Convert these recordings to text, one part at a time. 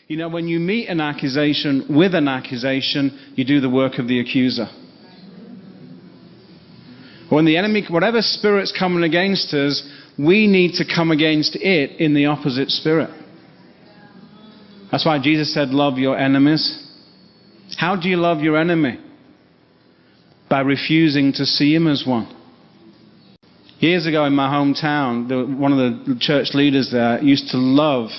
You know, when you meet an accusation with an accusation, you do the work of the accuser. When the enemy, whatever spirit's coming against us, we need to come against it in the opposite spirit. That's why Jesus said, love your enemies. How do you love your enemy? By refusing to see him as one. Years ago in my hometown, one of the church leaders there used to love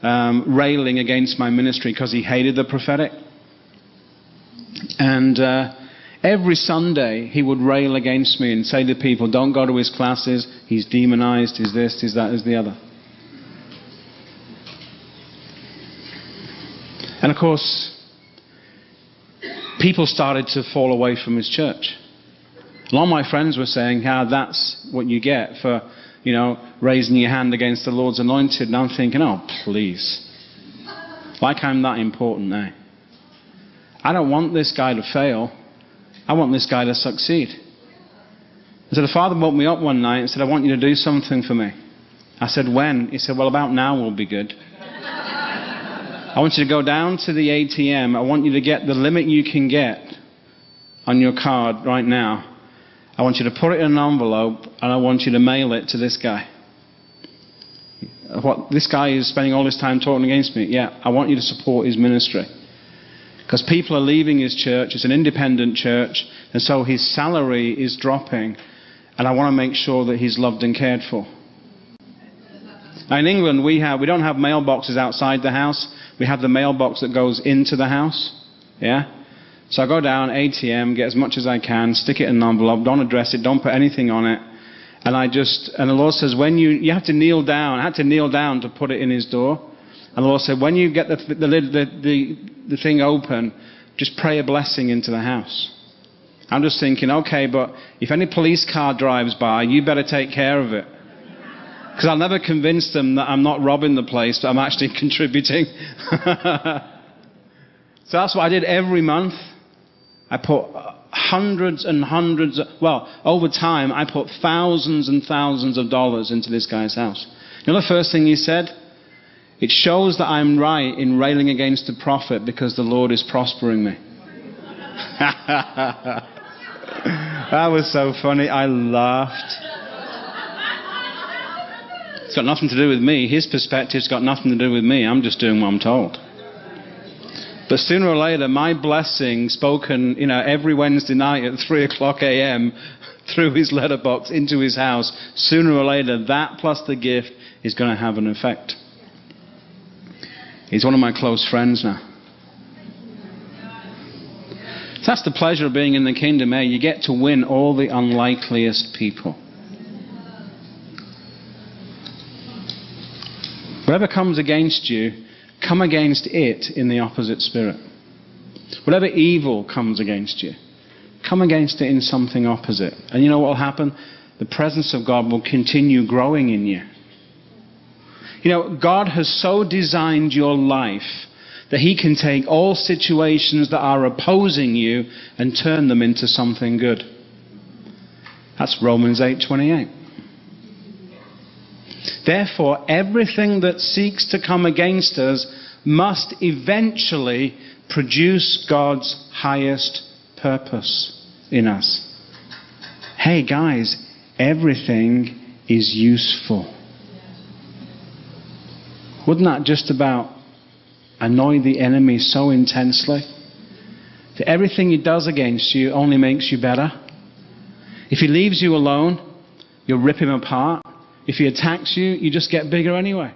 railing against my ministry because he hated the prophetic. And every Sunday he would rail against me and say to people, don't go to his classes, he's demonized, he's this, he's that, he's the other. And of course, people started to fall away from his church. A lot of my friends were saying how that's what you get for, you know, raising your hand against the Lord's anointed. And I'm thinking, oh, please. Like I'm that important now. I don't want this guy to fail. I want this guy to succeed. And so the Father woke me up one night and said, I want you to do something for me. I said, when? He said, well, about now will be good. I want you to go down to the ATM. I want you to get the limit you can get on your card right now. I want you to put it in an envelope and I want you to mail it to this guy. What, this guy is spending all his time talking against me. Yeah, I want you to support his ministry. Because people are leaving his church. It's an independent church. And so his salary is dropping. And I want to make sure that he's loved and cared for. Now in England, we don't have mailboxes outside the house. We have the mailbox that goes into the house. Yeah? So I go down, ATM, get as much as I can, stick it in an envelope, don't address it, don't put anything on it. And the Lord says, when you have to kneel down. I had to kneel down to put it in his door. And the Lord said, when you get the thing open, just pray a blessing into the house. I'm just thinking, okay, but if any police car drives by, you better take care of it. Because I'll never convince them that I'm not robbing the place, but I'm actually contributing. So that's what I did every month. I put hundreds and hundreds, over time, I put thousands and thousands of dollars into this guy's house. You know the first thing he said? It shows that I'm right in railing against the prophet because the Lord is prospering me. That was so funny. I laughed. It's got nothing to do with me. His perspective's got nothing to do with me. I'm just doing what I'm told. But sooner or later, my blessing spoken, every Wednesday night at 3 o'clock a.m. through his letterbox into his house, sooner or later, that plus the gift is going to have an effect. He's one of my close friends now. So that's the pleasure of being in the kingdom, eh? You get to win all the unlikeliest people. Whatever comes against you, come against it in the opposite spirit. Whatever evil comes against you, come against it in something opposite. And you know what will happen? The presence of God will continue growing in you. God has so designed your life that He can take all situations that are opposing you and turn them into something good. That's Romans 8:28. Therefore, everything that seeks to come against us must eventually produce God's highest purpose in us. Hey guys, everything is useful. Wouldn't that just about annoy the enemy so intensely? That everything he does against you only makes you better. If he leaves you alone, you'll rip him apart. If he attacks you, you just get bigger anyway.